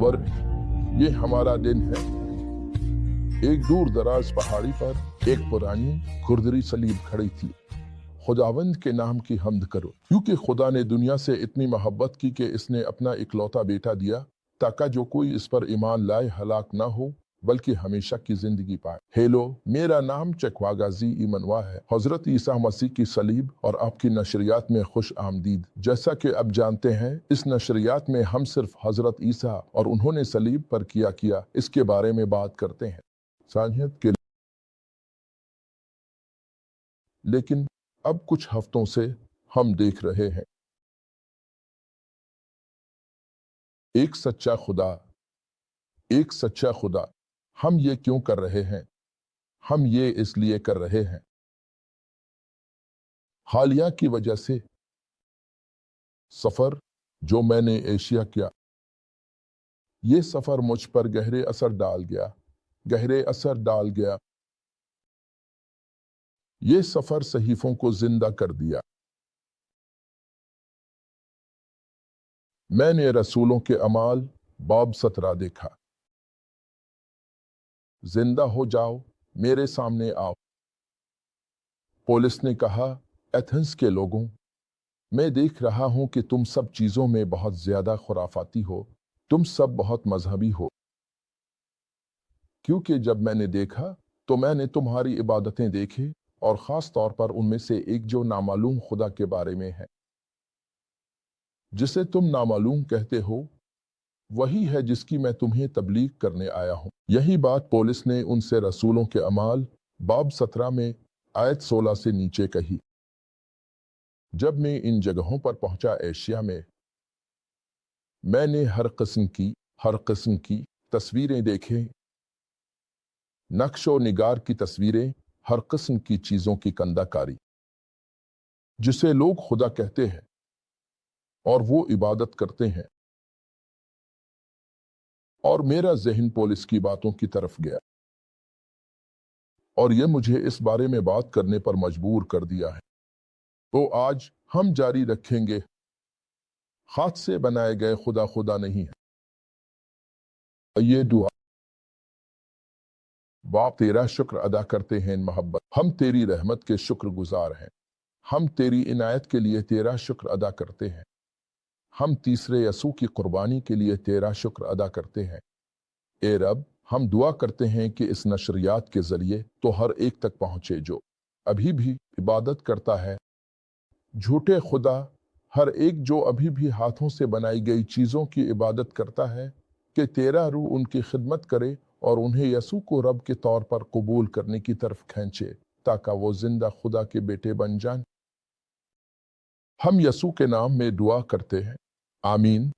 और ये हमारा दिन है। एक दूर दराज पहाड़ी पर एक पुरानी खुरदरी सलीब खड़ी थी। खुदावंद के नाम की हम्द करो, क्योंकि खुदा ने दुनिया से इतनी मोहब्बत की कि इसने अपना इकलौता बेटा दिया, ताकि जो कोई इस पर ईमान लाए हलाक ना हो बल्कि हमेशा की जिंदगी पाए। हेलो, मेरा नाम चकवागाजी ईमनवा है। हजरत ईसा मसीह की सलीब और आपकी नशरियात में खुश आमदीद। जैसा कि अब जानते हैं, इस नशरियात में हम सिर्फ हजरत ईसा और उन्होंने सलीब पर किया इसके बारे में बात करते हैं सानियत के। लेकिन अब कुछ हफ्तों से हम देख रहे हैं एक सच्चा खुदा। हम ये क्यों कर रहे हैं? हम ये इसलिए कर रहे हैं हालिया की वजह से। सफर जो मैंने एशिया किया, ये सफर मुझ पर गहरे असर डाल गया। ये सफर सहीफों को जिंदा कर दिया। मैंने रसूलों के अमाल बाब 17 देखा। जिंदा हो जाओ, मेरे सामने आओ। पौलुस ने कहा, एथेंस के लोगों, मैं देख रहा हूं कि तुम सब चीजों में बहुत ज्यादा खुराफाती हो। तुम सब बहुत मजहबी हो। क्योंकि जब मैंने देखा तो मैंने तुम्हारी इबादतें देखी, और खास तौर पर उनमें से एक जो नामालूम खुदा के बारे में है, जिसे तुम नामालूम कहते हो, वही है जिसकी मैं तुम्हें तबलीग करने आया हूं। यही बात पौलुस ने उनसे रसूलों के अमाल बाब 17 में आयत 16 से नीचे कही। जब मैं इन जगहों पर पहुंचा एशिया में, मैंने हर किस्म की तस्वीरें देखे, नक्शो निगार की तस्वीरें, हर किस्म की चीजों की कंदाकारी, जिसे लोग खुदा कहते हैं और वो इबादत करते हैं। और मेरा ज़हन पौलुस की बातों की तरफ गया, और ये मुझे इस बारे में बात करने पर मजबूर कर दिया है। तो आज हम जारी रखेंगे। हाथ से बनाए गए खुदा नहीं है। ये दुआ। बाप, तेरा शुक्र अदा करते हैं मोहब्बत। हम तेरी रहमत के शुक्रगुजार हैं। हम तेरी इनायत के लिए तेरा शुक्र अदा करते हैं। हम तीसरे यसू की कुर्बानी के लिए तेरा शुक्र अदा करते हैं। ए रब, हम दुआ करते हैं कि इस नशरियात के जरिए तो हर एक तक पहुंचे जो अभी भी इबादत करता है झूठे खुदा, हर एक जो अभी भी हाथों से बनाई गई चीज़ों की इबादत करता है, कि तेरा रूह उनकी खिदमत करे और उन्हें यसू को रब के तौर पर कबूल करने की तरफ खींचे, ताकि वो जिंदा खुदा के बेटे बन जाएं। हम यसू के नाम में दुआ करते हैं, आमीन।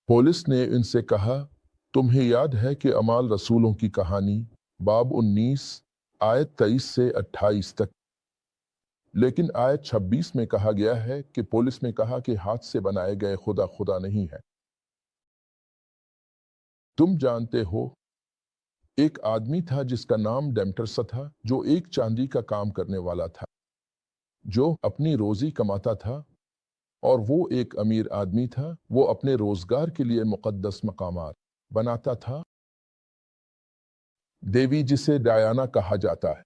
पौलुस ने इनसे कहा, तुम्हें याद है कि अमाल रसूलों की कहानी बाब 19 आयत 23 से 28 तक। लेकिन आयत 26 में कहा गया है कि पौलुस ने कहा कि हाथ से बनाए गए खुदा नहीं है। तुम जानते हो, एक आदमी था जिसका नाम डेमेट्रियस था, जो एक चांदी का काम करने वाला था, जो अपनी रोजी कमाता था, और वो एक अमीर आदमी था। वो अपने रोजगार के लिए मुकद्दस मकामात बनाता था, देवी जिसे डायना कहा जाता है,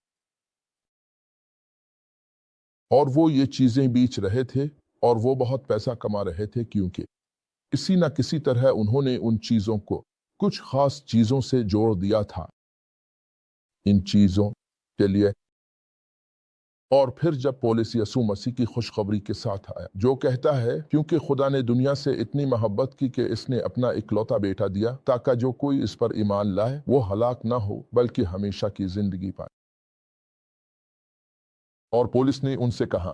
और वो ये चीजें बेच रहे थे, और वो बहुत पैसा कमा रहे थे, क्योंकि किसी न किसी तरह उन्होंने उन चीजों को कुछ खास चीजों से जोड़ दिया था इन चीजों के लिए। और फिर जब पौलुस यसू मसीह की खुशखबरी के साथ आया, जो कहता है, क्योंकि खुदा ने दुनिया से इतनी मोहब्बत की कि इसने अपना इकलौता बेटा दिया, ताकि जो कोई इस पर ईमान लाए वो हलाक ना हो बल्कि हमेशा की जिंदगी पाए। और पौलुस ने उनसे कहा,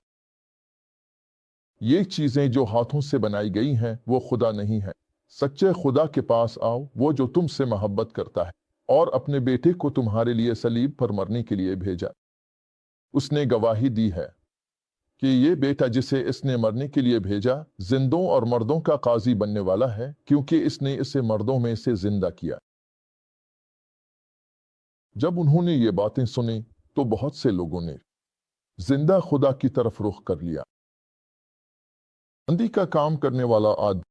ये चीजें जो हाथों से बनाई गई हैं वो खुदा नहीं है। सच्चे खुदा के पास आओ, वो जो तुमसे मोहब्बत करता है और अपने बेटे को तुम्हारे लिए सलीब पर मरने के लिए भेजा। उसने गवाही दी है कि ये बेटा जिसे इसने मरने के लिए भेजा, जिंदों और मर्दों का काजी बनने वाला है, क्योंकि इसने इसे मर्दों में से जिंदा किया। जब उन्होंने ये बातें सुनी तो बहुत से लोगों ने जिंदा खुदा की तरफ रुख कर लिया। चांदी का काम करने वाला आदमी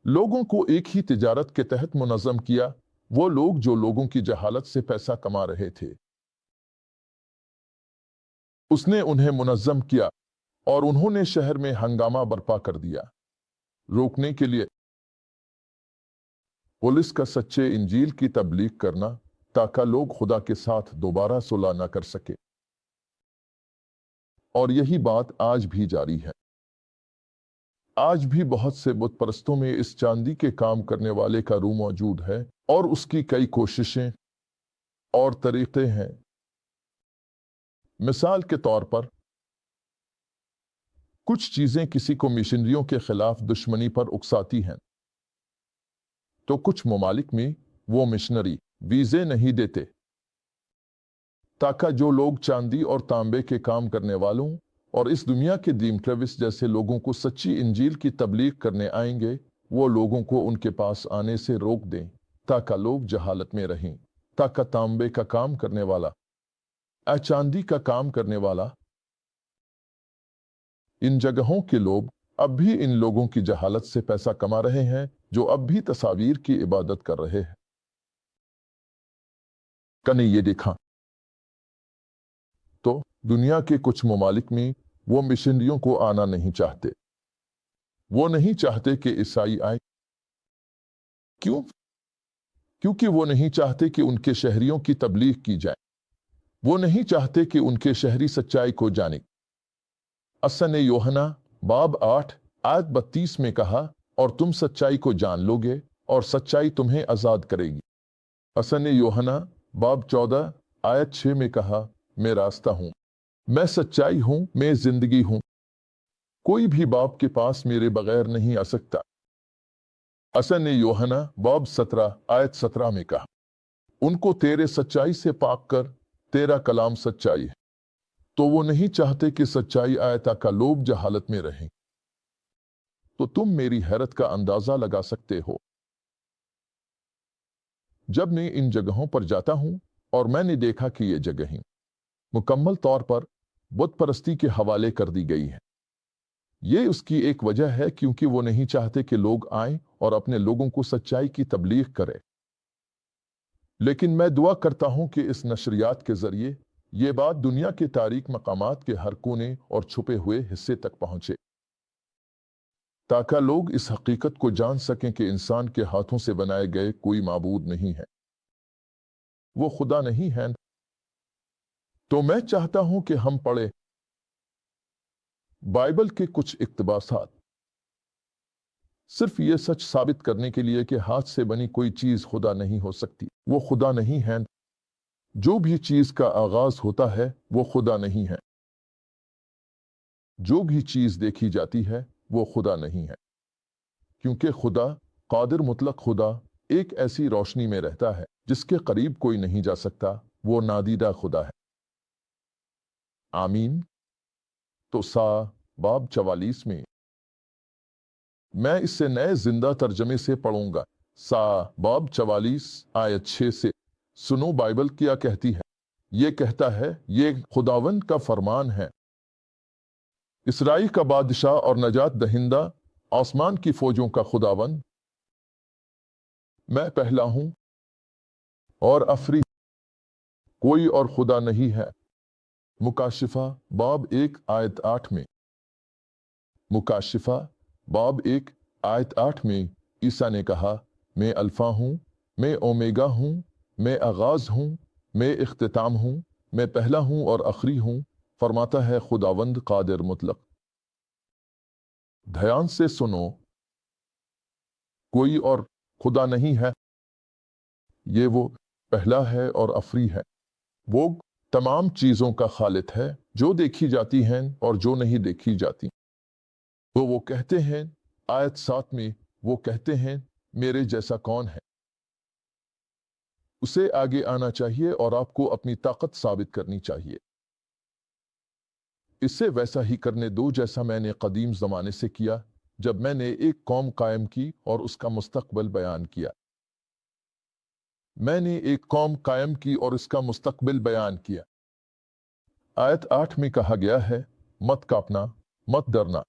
लोगों को एक ही तिजारत के तहत मुनज़्ज़म किया। वो लोग जो लोगों की जहालत से पैसा कमा रहे थे, उसने उन्हें मुनज़्ज़म किया और उन्होंने शहर में हंगामा बर्पा कर दिया। रोकने के लिए पुलिस का सच्चे इंजील की तबलीग करना, ताकि लोग खुदा के साथ दोबारा सुलह न कर सके। और यही बात आज भी जारी है। आज भी बहुत से बुत परस्तों में इस चांदी के काम करने वाले का रूह मौजूद है और उसकी कई कोशिशें और तरीके हैं। मिसाल के तौर पर, कुछ चीजें किसी को मिशनरियों के खिलाफ दुश्मनी पर उकसाती हैं, तो कुछ ममालिक में वो मिशनरी वीजे नहीं देते, ताकि जो लोग चांदी और तांबे के काम करने वालों और इस दुनिया के डीम ट्रेविस जैसे लोगों को सच्ची इंजील की तबलीग करने आएंगे, वो लोगों को उनके पास आने से रोक दें, ताकि लोग जहालत में रहें, ताकि तांबे का काम करने वाला, चांदी का काम करने वाला, इन जगहों के लोग अब भी इन लोगों की जहालत से पैसा कमा रहे हैं, जो अब भी तस्वीर की इबादत कर रहे हैं। कने ये देखा तो दुनिया के कुछ ममालिक में वो मिशनरियों को आना नहीं चाहते। वो नहीं चाहते कि ईसाई आए। क्यों? क्योंकि वो नहीं चाहते कि उनके शहरियों की तबलीग की जाए। वो नहीं चाहते कि उनके शहरी सच्चाई को जाने। असन यूहन्ना बाब 8 आयत 32 में कहा, और तुम सच्चाई को जान लोगे और सच्चाई तुम्हें आजाद करेगी। असन यूहन्ना बाब 14 आयत 6 में कहा, मैं रास्ता हूं, मैं सच्चाई हूं, मैं जिंदगी हूं, कोई भी बाप के पास मेरे बगैर नहीं आ सकता। असन यूहन्ना बाब 17 आयत 17 में कहा, उनको तेरे सच्चाई से पाक कर, तेरा कलाम सच्चाई है। तो वो नहीं चाहते कि सच्चाई आए ताकि लोग जहालत में रहें। तो तुम मेरी हैरत का अंदाजा लगा सकते हो। जब मैं इन जगहों पर जाता हूं और मैंने देखा कि ये जगहें मुकम्मल तौर पर बुत परस्ती के हवाले कर दी गई हैं। ये उसकी एक वजह है, क्योंकि वो नहीं चाहते कि लोग आएं और अपने लोगों को सच्चाई की तबलीग करें। लेकिन मैं दुआ करता हूं कि इस नशरियात के जरिए ये बात दुनिया के तारीक मकामात के हर कोने और छुपे हुए हिस्से तक पहुंचे, ताकि लोग इस हकीकत को जान सकें कि इंसान के हाथों से बनाए गए कोई माबूद नहीं है, वो खुदा नहीं है। तो मैं चाहता हूं कि हम पढ़े बाइबल के कुछ इक्तबासात, सिर्फ ये सच साबित करने के लिए कि हाथ से बनी कोई चीज खुदा नहीं हो सकती, वो खुदा नहीं है। जो भी चीज का आगाज होता है वो खुदा नहीं है। जो भी चीज देखी जाती है वो खुदा नहीं है, क्योंकि खुदा कादिर मुतलक खुदा एक ऐसी रोशनी में रहता है जिसके करीब कोई नहीं जा सकता। वो नादीदा खुदा है। आमीन। तो सा बाब 44 में मैं इससे नए जिंदा तर्जमे से पढ़ूंगा। सा बाब 44 आयत 6 से सुनो बाइबल क्या कहती है। ये कहता है, ये खुदावंद का फरमान है, इसराइल का बादशाह और नजात दहिंदा, आसमान की फौजों का खुदावंद, मैं पहला हूं और आखिरी, कोई और खुदा नहीं है। मुकाशिफा बाब 1 आयत 8 में मुकाशिफा बाब 1 आयत 8 में ईसा ने कहा, मैं अल्फा हूं, मैं ओमेगा हूं, मैं आगाज हूं, मैं इख्तिताम हूं, मैं पहला हूं और आखिरी हूं, फरमाता है खुदावंद कादिर मुतलक। ध्यान से सुनो, कोई और खुदा नहीं है। ये वो पहला है और आखिरी है। वो तमाम चीजों का खालिक है, जो देखी जाती हैं और जो नहीं देखी जाती। तो वो कहते हैं आयत 7 में, वो कहते हैं, मेरे जैसा कौन है। उसे आगे आना चाहिए और आपको अपनी ताकत साबित करनी चाहिए। इसे वैसा ही करने दो जैसा मैंने कदीम जमाने से किया, जब मैंने एक कौम कायम की और उसका मुस्तकबिल बयान किया। मैंने एक कौम कायम की और इसका मुस्तकबिल बयान किया। आयत 8 में कहा गया है, मत कापना, مت ڈرنا۔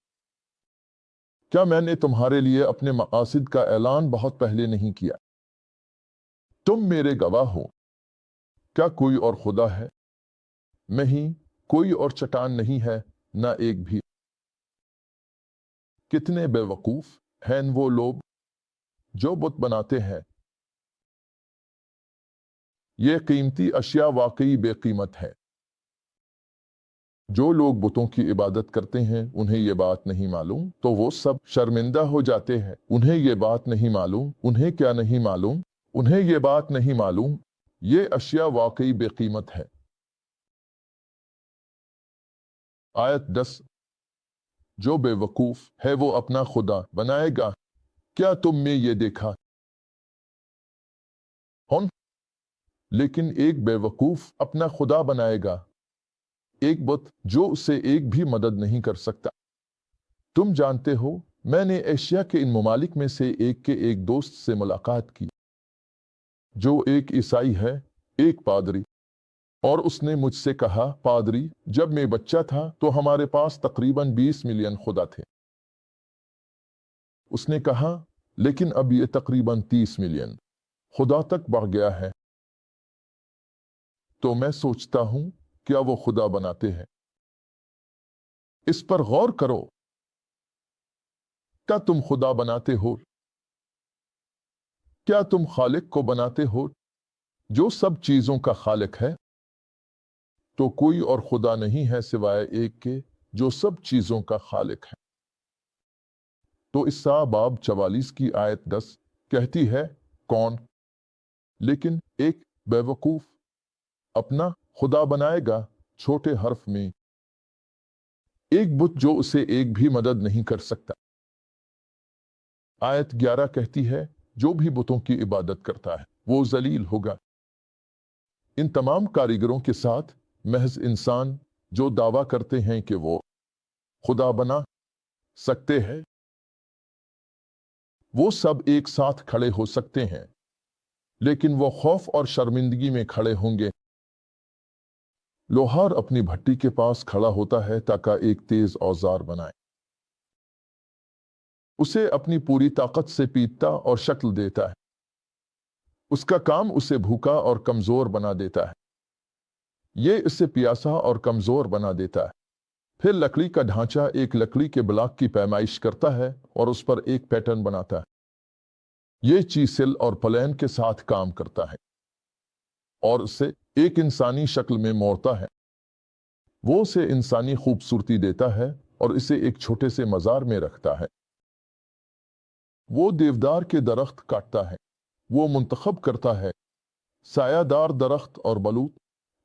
کیا میں نے تمہارے لیے اپنے مقاصد کا اعلان بہت پہلے نہیں کیا؟ تم میرے گواہ ہو۔ کیا کوئی اور خدا ہے؟ نہیں، کوئی اور چٹان نہیں ہے، نہ ایک بھی۔ کتنے بے وقوف ہیں وہ لوگ جو بت بناتے ہیں۔ یہ قیمتی اشیاء واقعی بے قیمت ہے۔ جو لوگ بتوں کی عبادت کرتے ہیں انہیں یہ بات نہیں معلوم تو وہ سب شرمندہ ہو جاتے ہیں۔ انہیں یہ بات نہیں معلوم، انہیں کیا نہیں معلوم، انہیں یہ بات نہیں معلوم، یہ اشیاء واقعی بے قیمت ہے۔ آیت 10۔ جو بے وقوف ہے وہ اپنا خدا بنائے گا۔ کیا تم نے یہ دیکھا؟ لیکن ایک بے وقوف اپنا خدا بنائے گا، ایک بت جو اسے ایک بھی مدد نہیں کر سکتا۔ تم جانتے ہو میں نے ایشیا کے ان ممالک میں سے ایک کے ایک دوست سے ملاقات کی جو ایک عیسائی ہے، ایک پادری، اور اس نے مجھ سے کہا، پادری، جب میں بچہ تھا تو ہمارے پاس تقریباً 20 ملین خدا تھے۔ اس نے کہا، لیکن اب یہ تقریباً 30 ملین خدا تک بڑھ گیا ہے۔ تو میں سوچتا ہوں کیا وہ خدا بناتے ہیں؟ اس پر غور کرو۔ کیا تم خدا بناتے ہو؟ کیا تم خالق کو بناتے ہو جو سب چیزوں کا خالق ہے؟ تو کوئی اور خدا نہیں ہے سوائے ایک کے جو سب چیزوں کا خالق ہے۔ تو اسحاق باب 44 کی آیت 10 کہتی ہے، کون؟ لیکن ایک بے وقوف اپنا خدا بنائے گا، چھوٹے حرف میں ایک بت جو اسے ایک بھی مدد نہیں کر سکتا۔ آیت 11 کہتی ہے، جو بھی بتوں کی عبادت کرتا ہے وہ ذلیل ہوگا۔ ان تمام کاریگروں کے ساتھ محض انسان جو دعویٰ کرتے ہیں کہ وہ خدا بنا سکتے ہیں، وہ سب ایک ساتھ کھڑے ہو سکتے ہیں، لیکن وہ خوف اور شرمندگی میں کھڑے ہوں گے۔ لوہار اپنی بھٹی کے پاس کھڑا ہوتا ہے تاکہ ایک تیز اوزار بنائے۔ اسے اپنی پوری طاقت سے پیٹتا اور شکل دیتا ہے۔ اس کا کام اسے بھوکا اور کمزور بنا دیتا ہے۔ یہ اسے پیاسا اور کمزور بنا دیتا ہے۔ پھر لکڑی کا ڈھانچہ ایک لکڑی کے بلاک کی پیمائش کرتا ہے اور اس پر ایک پیٹرن بناتا ہے۔ یہ چیسل اور پلین کے ساتھ کام کرتا ہے اور اسے ایک انسانی شکل میں موڑتا ہے۔ وہ اسے انسانی خوبصورتی دیتا ہے اور اسے ایک چھوٹے سے مزار میں رکھتا ہے۔ وہ دیودار کے درخت کاٹتا ہے، وہ منتخب کرتا ہے سایہ دار درخت اور بلوط۔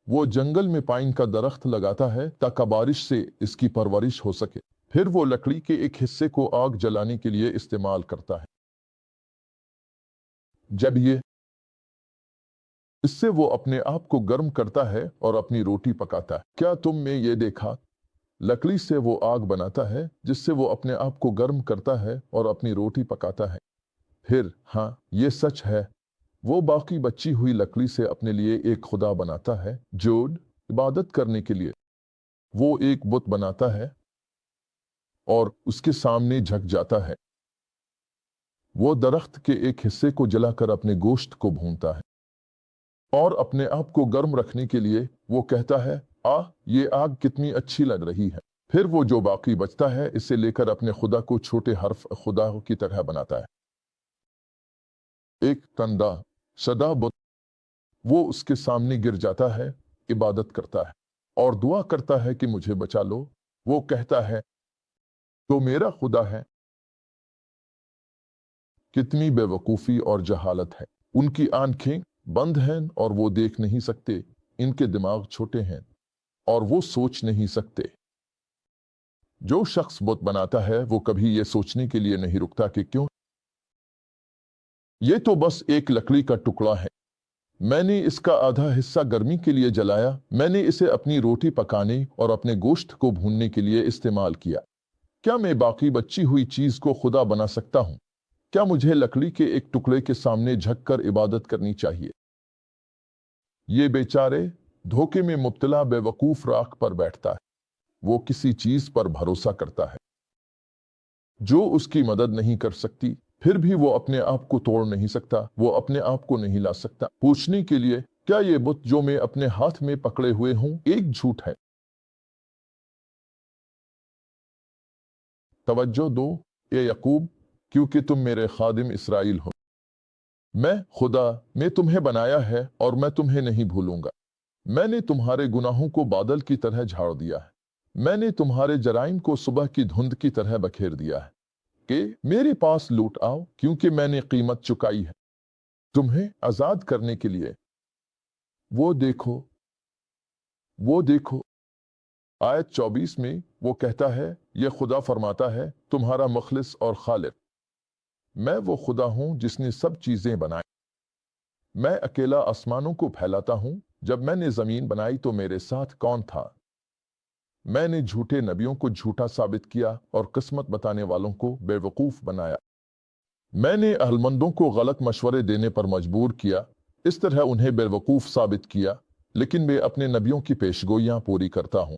وہ جنگل میں پائن کا درخت لگاتا ہے تاکہ بارش سے اس کی پرورش ہو سکے۔ پھر وہ لکڑی کے ایک حصے کو آگ جلانے کے لیے استعمال کرتا ہے۔ جب اس سے وہ اپنے آپ کو گرم کرتا ہے اور اپنی روٹی پکاتا ہے۔ کیا تم نے یہ دیکھا؟ لکڑی سے وہ آگ بناتا ہے جس سے وہ اپنے آپ کو گرم کرتا ہے اور اپنی روٹی پکاتا ہے۔ پھر ہاں، یہ سچ ہے، وہ باقی بچی ہوئی لکڑی سے اپنے لیے ایک خدا بناتا ہے جو عبادت کرنے کے لیے وہ ایک بت بناتا ہے اور اس کے سامنے جھک جاتا ہے۔ وہ درخت کے ایک حصے کو جلا کر اپنے گوشت کو بھونتا ہے اور اپنے آپ کو گرم رکھنے کے لیے وہ کہتا ہے، یہ آگ کتنی اچھی لگ رہی ہے۔ پھر وہ جو باقی بچتا ہے اسے لے کر اپنے خدا کو چھوٹے حرف خدا کی طرح بناتا ہے۔ ایک تندہ شدہ بت، وہ اس کے سامنے گر جاتا ہے، عبادت کرتا ہے اور دعا کرتا ہے کہ مجھے بچا لو۔ وہ کہتا ہے، تو میرا خدا ہے۔ کتنی بے وقوفی اور جہالت ہے۔ ان کی آنکھیں بند ہیں اور وہ دیکھ نہیں سکتے، ان کے دماغ چھوٹے ہیں اور وہ سوچ نہیں سکتے۔ جو شخص بت بناتا ہے وہ کبھی یہ سوچنے کے لیے نہیں رکتا کہ کیوں؟ یہ تو بس ایک لکڑی کا ٹکڑا ہے، میں نے اس کا آدھا حصہ گرمی کے لیے جلایا، میں نے اسے اپنی روٹی پکانے اور اپنے گوشت کو بھوننے کے لیے استعمال کیا۔ کیا میں باقی بچی ہوئی چیز کو خدا بنا سکتا ہوں؟ کیا مجھے لکڑی کے ایک ٹکڑے کے سامنے جھک کر عبادت کرنی چاہیے؟ یہ بیچارے دھوکے میں مبتلا بے وقوف راکھ پر بیٹھتا ہے۔ وہ کسی چیز پر بھروسہ کرتا ہے جو اس کی مدد نہیں کر سکتی، پھر بھی وہ اپنے آپ کو توڑ نہیں سکتا، وہ اپنے آپ کو نہیں لا سکتا، پوچھنے کے لیے کیا یہ بت جو میں اپنے ہاتھ میں پکڑے ہوئے ہوں ایک جھوٹ ہے؟ توجہ دو اے یعقوب، کیونکہ تم میرے خادم اسرائیل ہو۔ میں خدا، میں تمہیں بنایا ہے اور میں تمہیں نہیں بھولوں گا۔ میں نے تمہارے گناہوں کو بادل کی طرح جھاڑ دیا ہے، میں نے تمہارے جرائم کو صبح کی دھند کی طرح بکھیر دیا ہے کہ میرے پاس لوٹ آؤ، کیونکہ میں نے قیمت چکائی ہے تمہیں آزاد کرنے کے لیے۔ وہ دیکھو، وہ دیکھو، آیت 24 میں وہ کہتا ہے، یہ خدا فرماتا ہے تمہارا مخلص اور خالق، میں وہ خدا ہوں جس نے سب چیزیں بنائی، میں اکیلا آسمانوں کو پھیلاتا ہوں، جب میں نے زمین بنائی تو میرے ساتھ کون تھا؟ میں نے جھوٹے نبیوں کو جھوٹا ثابت کیا اور قسمت بتانے والوں کو بے وقوف بنایا، میں نے عقلمندوں کو غلط مشورے دینے پر مجبور کیا، اس طرح انہیں بے وقوف ثابت کیا، لیکن میں اپنے نبیوں کی پیشگوئیاں پوری کرتا ہوں۔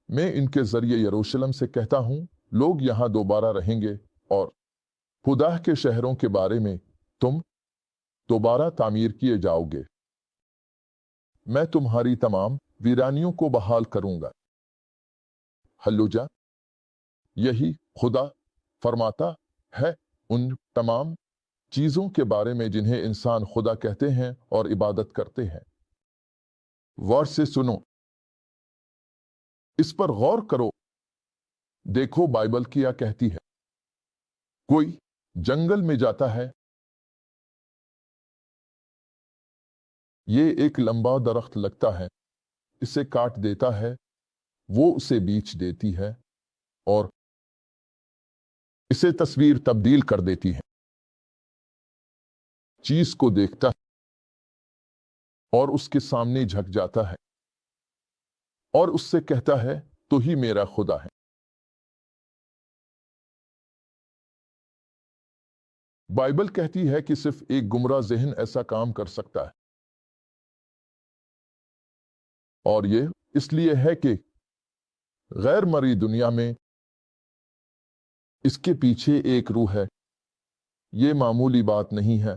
میں ان کے ذریعے یروشلم سے کہتا ہوں لوگ یہاں دوبارہ رہیں گے، اور خدا کے شہروں کے بارے میں تم دوبارہ تعمیر کیے جاؤ گے۔ میں تمہاری تمام ویرانیوں کو بحال کروں گا۔ ہلوجا، یہی خدا فرماتا ہے ان تمام چیزوں کے بارے میں جنہیں انسان خدا کہتے ہیں اور عبادت کرتے ہیں۔ غور سے سنو، اس پر غور کرو، دیکھو بائبل کیا کہتی ہے۔ کوئی جنگل میں جاتا ہے، یہ ایک لمبا درخت لگتا ہے، اسے کاٹ دیتا ہے، وہ اسے بیچ دیتی ہے اور اسے تصویر تبدیل کر دیتی ہے، چیز کو دیکھتا ہے اور اس کے سامنے جھک جاتا ہے اور اس سے کہتا ہے تو ہی میرا خدا ہے۔ بائبل کہتی ہے کہ صرف ایک گمراہ ذہن ایسا کام کر سکتا ہے، اور یہ اس لیے ہے کہ غیر مرئی دنیا میں اس کے پیچھے ایک روح ہے۔ یہ معمولی بات نہیں ہے،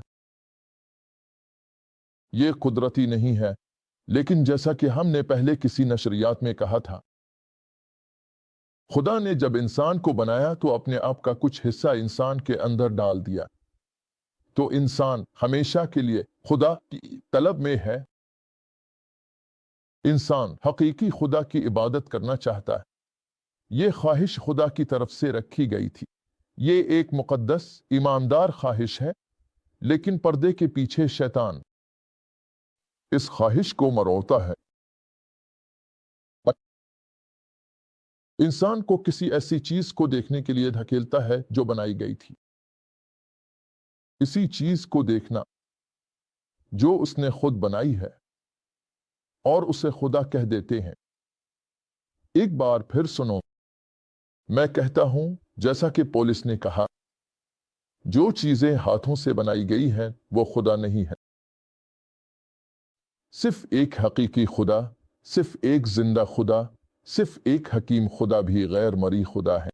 یہ قدرتی نہیں ہے، لیکن جیسا کہ ہم نے پہلے کسی نشریات میں کہا تھا، خدا نے جب انسان کو بنایا تو اپنے آپ کا کچھ حصہ انسان کے اندر ڈال دیا، تو انسان ہمیشہ کے لیے خدا کی طلب میں ہے۔ انسان حقیقی خدا کی عبادت کرنا چاہتا ہے، یہ خواہش خدا کی طرف سے رکھی گئی تھی، یہ ایک مقدس ایماندار خواہش ہے، لیکن پردے کے پیچھے شیطان اس خواہش کو مروڑتا ہے، انسان کو کسی ایسی چیز کو دیکھنے کے لیے دھکیلتا ہے جو بنائی گئی تھی، اسی چیز کو دیکھنا جو اس نے خود بنائی ہے، اور اسے خدا کہہ دیتے ہیں۔ ایک بار پھر سنو، میں کہتا ہوں جیسا کہ پولس نے کہا، جو چیزیں ہاتھوں سے بنائی گئی ہیں وہ خدا نہیں ہے۔ صرف ایک حقیقی خدا، صرف ایک زندہ خدا، صرف ایک حکیم خدا بھی غیر مرئی خدا ہے۔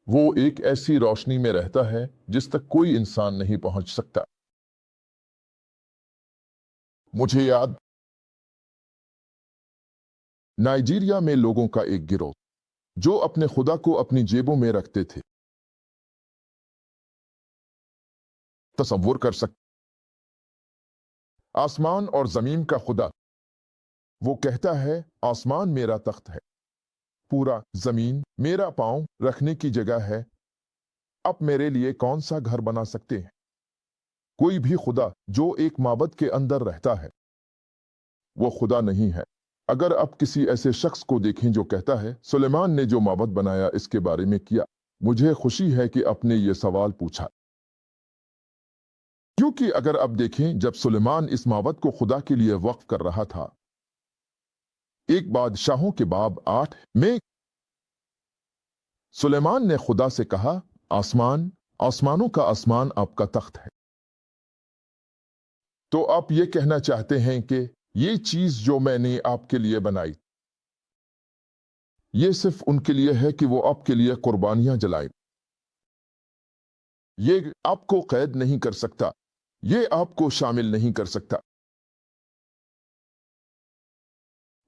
وہ ایک ایسی روشنی میں رہتا ہے جس تک کوئی انسان نہیں پہنچ سکتا۔ مجھے یاد نائجیریا میں لوگوں کا ایک گروہ جو اپنے خدا کو اپنی جیبوں میں رکھتے تھے۔ تصور کر سکتے آسمان اور زمین کا خدا، وہ کہتا ہے آسمان میرا تخت ہے، پورا زمین میرا پاؤں رکھنے کی جگہ ہے، اب میرے لیے کون سا گھر بنا سکتے ہیں؟ کوئی بھی خدا جو ایک معبد کے اندر رہتا ہے وہ خدا نہیں ہے۔ اگر آپ کسی ایسے شخص کو دیکھیں جو کہتا ہے سلیمان نے جو معبد بنایا اس کے بارے میں کیا، مجھے خوشی ہے کہ آپ نے یہ سوال پوچھا، کیونکہ اگر آپ دیکھیں جب سلیمان اس معبد کو خدا کے لیے وقف کر رہا تھا، ایک بادشاہوں کے باب 8 میں سلیمان نے خدا سے کہا آسمانوں کا آسمان آپ کا تخت ہے۔ تو آپ یہ کہنا چاہتے ہیں کہ یہ چیز جو میں نے آپ کے لیے بنائی یہ صرف ان کے لیے ہے کہ وہ آپ کے لیے قربانیاں جلائیں۔ یہ آپ کو قید نہیں کر سکتا، یہ آپ کو شامل نہیں کر سکتا،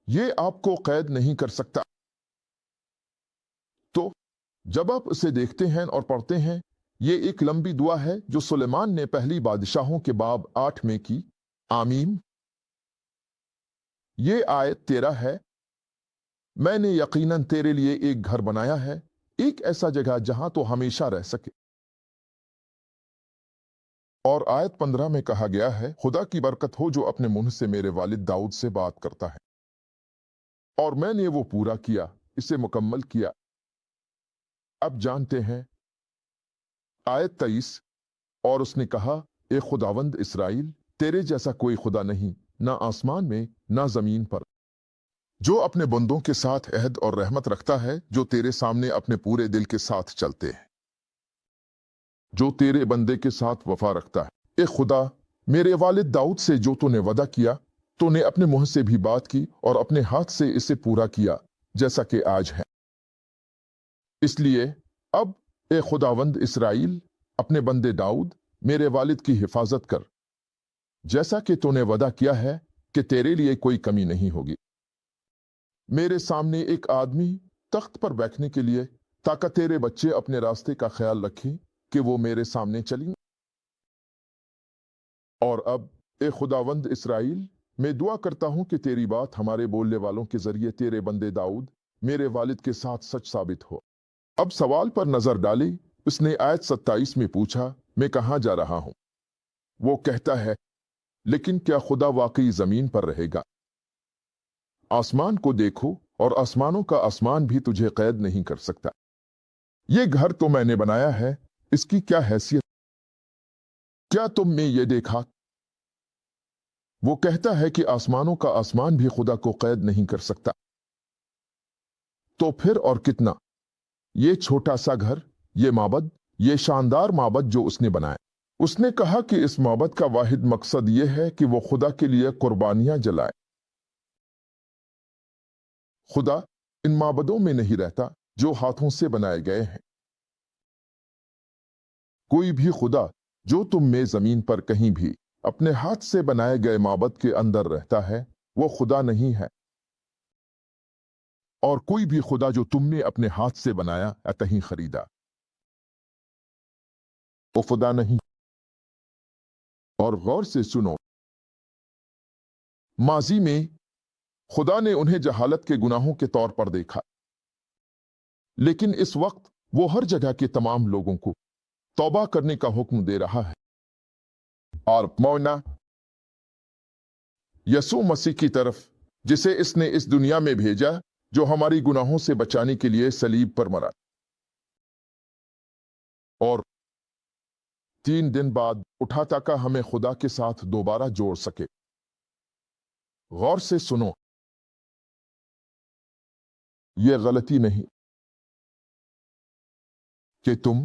یہ آپ کو قید نہیں کر سکتا۔ تو جب آپ اسے دیکھتے ہیں اور پڑھتے ہیں، یہ ایک لمبی دعا ہے جو سلیمان نے پہلی بادشاہوں کے باب 8 میں کی۔ آمین۔ یہ آیت 13 ہے۔ میں نے یقیناً تیرے لیے ایک گھر بنایا ہے، ایک ایسا جگہ جہاں تو ہمیشہ رہ سکے۔ اور آیت 15 میں کہا گیا ہے، خدا کی برکت ہو جو اپنے منہ سے میرے والد داؤد سے بات کرتا ہے، اور میں نے وہ پورا کیا، اسے مکمل کیا۔ اب جانتے ہیں آیت 23، اور اس نے کہا، اے خداوند اسرائیل، تیرے جیسا کوئی خدا نہیں، نہ آسمان میں نہ زمین پر، جو اپنے بندوں کے ساتھ عہد اور رحمت رکھتا ہے، جو تیرے سامنے اپنے پورے دل کے ساتھ چلتے ہیں، جو تیرے بندے کے ساتھ وفا رکھتا ہے۔ اے خدا، میرے والد داؤد سے جو تو نے وعدہ کیا، تو نے اپنے منہ سے بھی بات کی اور اپنے ہاتھ سے اسے پورا کیا، جیسا کہ آج ہے۔ اس لیے اب اے خداوند اسرائیل، اپنے بندے داؤد میرے والد کی حفاظت کر، جیسا کہ تو نے وعدہ کیا ہے کہ تیرے لیے کوئی کمی نہیں ہوگی۔ میرے سامنے ایک آدمی تخت پر بیٹھنے کے لیے، تاکہ تیرے بچے اپنے راستے کا خیال رکھیں کہ وہ میرے سامنے چلیں۔ اور اب اے خداوند اسرائیل، میں دعا کرتا ہوں کہ تیری بات ہمارے بولنے والوں کے ذریعے تیرے بندے داؤد میرے والد کے ساتھ سچ ثابت ہو۔ اب سوال پر نظر ڈالی۔ اس نے آیت 27 میں پوچھا، میں کہاں جا رہا ہوں؟ وہ کہتا ہے، لیکن کیا خدا واقعی زمین پر رہے گا؟ آسمان کو دیکھو، اور آسمانوں کا آسمان بھی تجھے قید نہیں کر سکتا۔ یہ گھر تو میں نے بنایا ہے، اس کی کیا حیثیت؟ کیا تم نے یہ دیکھا؟ وہ کہتا ہے کہ آسمانوں کا آسمان بھی خدا کو قید نہیں کر سکتا۔ تو پھر اور کتنا؟ یہ چھوٹا سا گھر، یہ معبد، یہ شاندار معبد جو اس نے بنایا۔ اس نے کہا کہ اس معبد کا واحد مقصد یہ ہے کہ وہ خدا کے لیے قربانیاں جلائے۔ خدا ان معبدوں میں نہیں رہتا جو ہاتھوں سے بنائے گئے ہیں۔ کوئی بھی خدا جو تم میں زمین پر کہیں بھی اپنے ہاتھ سے بنائے گئے معبد کے اندر رہتا ہے، وہ خدا نہیں ہے۔ اور کوئی بھی خدا جو تم نے اپنے ہاتھ سے بنایا یا کہیں خریدا، وہ خدا نہیں۔ اور غور سے سنو، ماضی میں خدا نے انہیں جہالت کے گناہوں کے طور پر دیکھا، لیکن اس وقت وہ ہر جگہ کے تمام لوگوں کو توبہ کرنے کا حکم دے رہا ہے۔ اور مونا یسوع مسیح کی طرف، جسے اس نے اس دنیا میں بھیجا، جو ہماری گناہوں سے بچانے کے لیے صلیب پر مرا، اور 3 دن بعد اٹھا تاکہ ہمیں خدا کے ساتھ دوبارہ جوڑ سکے۔ غور سے سنو، یہ غلطی نہیں کہ تم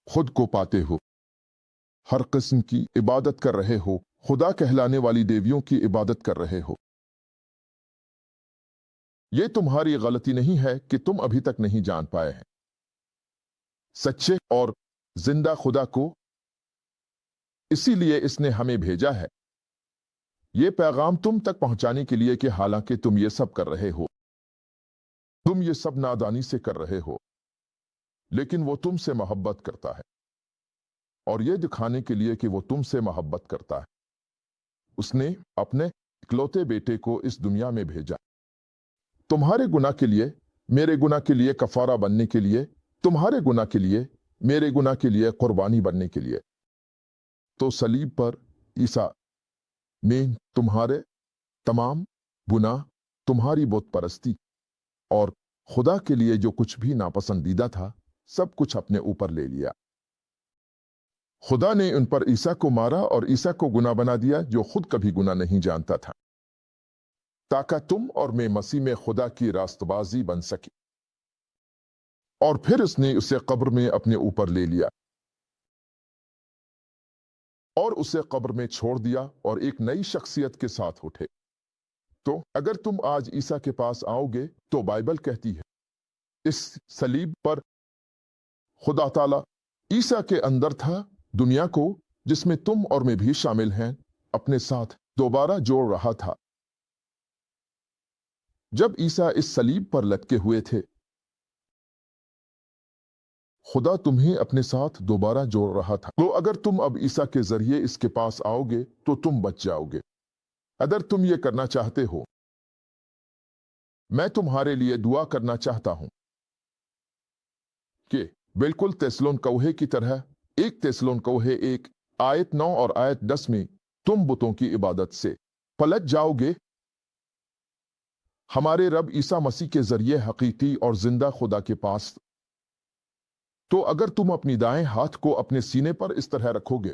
خود کو پاتے ہو، ہر قسم کی عبادت کر رہے ہو، خدا کہلانے والی دیویوں کی عبادت کر رہے ہو۔ یہ تمہاری غلطی نہیں ہے کہ تم ابھی تک نہیں جان پائے ہیں سچے اور زندہ خدا کو۔ اسی لیے اس نے ہمیں بھیجا ہے یہ پیغام تم تک پہنچانے کے لیے کہ حالانکہ تم یہ سب کر رہے ہو، تم یہ سب نادانی سے کر رہے ہو، لیکن وہ تم سے محبت کرتا ہے، اور یہ دکھانے کے لیے کہ وہ تم سے محبت کرتا ہے، اس نے اپنے اکلوتے بیٹے کو اس دنیا میں بھیجا، تمہارے گناہ کے لیے، میرے گناہ کے لیے کفارہ بننے کے لیے، تمہارے گناہ کے لیے، میرے گناہ کے لیے قربانی بننے کے لیے۔ تو صلیب پر عیسیٰ نے تمہارے تمام گناہ، تمہاری بت پرستی اور خدا کے لیے جو کچھ بھی ناپسندیدہ تھا، سب کچھ اپنے اوپر لے لیا۔ خدا نے ان پر عیسیٰ کو مارا اور عیسیٰ کو گناہ بنا دیا جو خود کبھی گناہ نہیں جانتا تھا، تاکہ تم اور میں مسیح میں خدا کی راست بازی بن سکے۔ اور پھر اس نے اسے قبر میں اپنے اوپر لے لیا اور اسے قبر میں چھوڑ دیا اور ایک نئی شخصیت کے ساتھ اٹھے۔ तो अगर तुम आज ईसा के पास आओगे तो बाइबल कहती है इस सलीब पर खुदा ताला ईसा के अंदर था दुनिया को, जिसमें तुम और मैं भी शामिल हैं, अपने साथ दोबारा जोड़ रहा था। जब ईसा इस सलीब पर लटके हुए थे, खुदा तुम्हें अपने साथ दोबारा जोड़ रहा था। तो अगर तुम अब ईसा के जरिए इसके पास आओगे तो तुम बच जाओगे। अगर तुम ये करना चाहते हो, मैं तुम्हारे लिए दुआ करना चाहता हूं कि बिल्कुल तेसलोनिकौहे की तरह 1 तेसलोनिकौहे 1 आयत 9 और आयत 10 में तुम बुतों की इबादत से पलट जाओगे। हमारे रब ईसा मसीह के जरिए हकीकी और जिंदा खुदा के पास। तो अगर तुम अपनी दाएं हाथ को अपने सीने पर इस तरह रखोगे,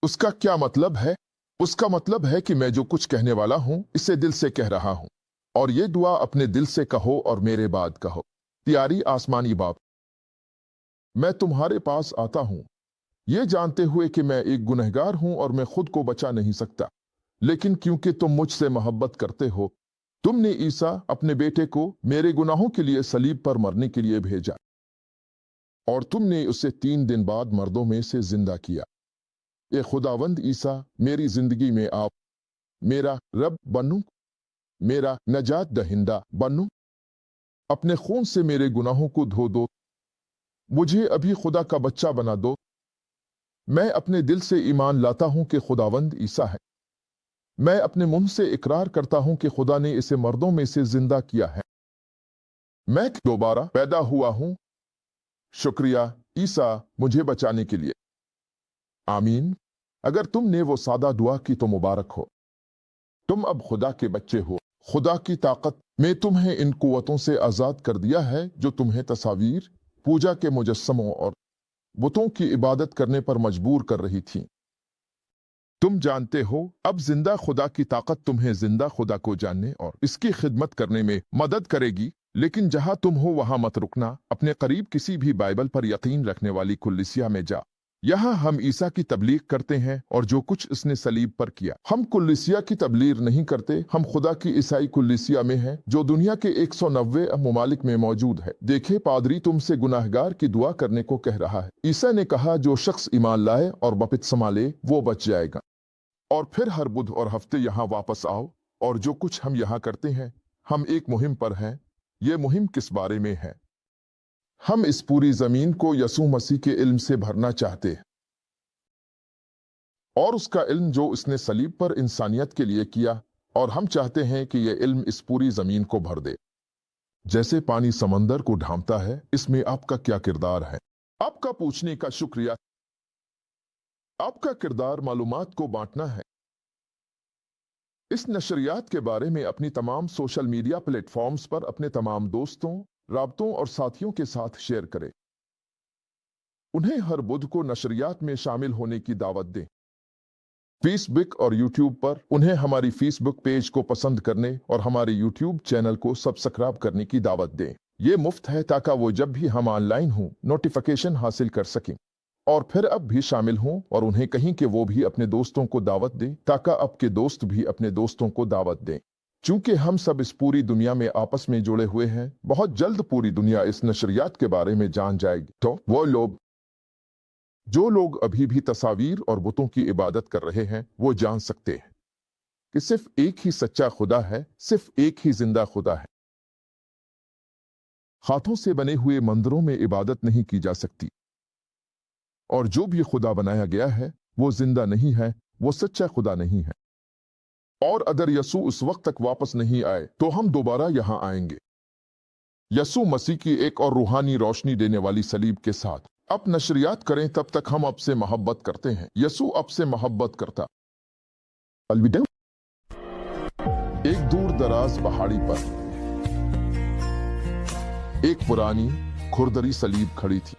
उसका क्या मतलब है? उसका मतलब है कि मैं जो कुछ कहने वाला हूं इसे दिल से कह रहा हूं, और ये दुआ अपने दिल से कहो और मेरे बाद कहो। प्यारी आसमानी बाप, मैं तुम्हारे पास आता हूं ये जानते हुए कि मैं एक गुनहगार हूं और मैं खुद को बचा नहीं सकता, लेकिन क्योंकि तुम मुझसे मोहब्बत करते हो, तुमने ईसा अपने बेटे को मेरे गुनाहों के लिए सलीब पर मरने के लिए भेजा, और तुमने उसे 3 दिन बाद मर्दों में से जिंदा किया। ए खुदावंद ईसा, मेरी जिंदगी में आप मेरा रब बनूं, मेरा नजात दहिंदा बनूं। अपने खून से मेरे गुनाहों को धो दो, मुझे अभी खुदा का बच्चा बना दो। मैं अपने दिल से ईमान लाता हूं कि खुदावंद ईसा है। मैं अपने मुंह से इकरार करता हूं कि खुदा ने इसे मर्दों में से जिंदा किया है। मैं दोबारा पैदा हुआ हूं। शुक्रिया ईसा मुझे बचाने के लिए। आमीन। अगर तुमने वो सादा दुआ की तो मुबारक हो। तुम अब खुदा के बच्चे हो। खुदा की ताकत में तुम्हें इन कुव्वतों से आजाद कर दिया है जो तुम्हें तस्वीर, पूजा के मुजस्समों और बुतों की इबादत करने पर मजबूर कर रही थी। तुम जानते हो, अब जिंदा खुदा की ताकत तुम्हें जिंदा खुदा को जानने और इसकी खिदमत करने में मदद करेगी। लेकिन जहां तुम हो वहां मत रुकना। अपने करीब किसी भी बाइबल पर यकीन रखने वाली कुल्लिसिया में जा। यहाँ हम ईसा की तबलीग करते हैं और जो कुछ इसने सलीब पर किया। हम कुल्लिसिया की तबलीग नहीं करते, हम खुदा की ईसाई कुल्लिसिया में हैं जो दुनिया के 190 ममालिक में मौजूद है। देखे, पादरी तुमसे गुनाहगार की दुआ करने को कह रहा है। ईसा ने कहा, जो शख्स ईमान लाए और बपतिस्मा ले वो बच जाएगा। और फिर हर बुध और हफ्ते यहाँ वापस आओ। और जो कुछ हम यहाँ करते हैं, हम एक मुहिम पर हैं। ये मुहिम किस बारे में है? हम इस पूरी जमीन को यसू मसीह के इल्म से भरना चाहते हैं, और उसका इल्म जो उसने सलीब पर इंसानियत के लिए किया। और हम चाहते हैं कि यह इल्म इस पूरी जमीन को भर दे, जैसे पानी समंदर को ढांपता है। इसमें आपका क्या किरदार है? आपका पूछने का शुक्रिया। आपका किरदार मालूमात को बांटना है। इस नशरियात के बारे में अपनी तमाम सोशल मीडिया प्लेटफॉर्म्स पर अपने तमाम दोस्तों, राबतों और साथियों के साथ शेयर करें। उन्हें हर बुध को नशरियात में शामिल होने की दावत दें। फेसबुक और यूट्यूब पर उन्हें हमारी फेसबुक पेज को पसंद करने और हमारे यूट्यूब चैनल को सब्सक्राइब करने की दावत दें। ये मुफ्त है ताकि वो जब भी हम ऑनलाइन हों नोटिफिकेशन हासिल कर सकें। और फिर अब भी शामिल हों और उन्हें कहीं कि वो भी अपने दोस्तों को दावत दें ताकि आपके दोस्त भी अपने दोस्तों को दावत दें। चूंकि हम सब इस पूरी दुनिया में आपस में जुड़े हुए हैं, बहुत जल्द पूरी दुनिया इस नशरियात के बारे में जान जाएगी। तो वो जो लोग अभी भी तस्वीर और बुतों की इबादत कर रहे हैं, वो जान सकते हैं कि सिर्फ एक ही सच्चा खुदा है, सिर्फ एक ही जिंदा खुदा है। हाथों से बने हुए मंदिरों में इबादत नहीं की जा सकती, और जो भी खुदा बनाया गया है वो जिंदा नहीं है, वो सच्चा खुदा नहीं है। और अगर यसू उस वक्त तक वापस नहीं आए तो हम दोबारा यहां आएंगे, यसू मसीह की एक और रूहानी रोशनी देने वाली सलीब के साथ। अब नशरियात करें, तब तक हम आपसे मोहब्बत करते हैं। यसू आपसे मोहब्बत करता। अलविदा। एक दूर दराज पहाड़ी पर एक पुरानी खुरदरी सलीब खड़ी थी।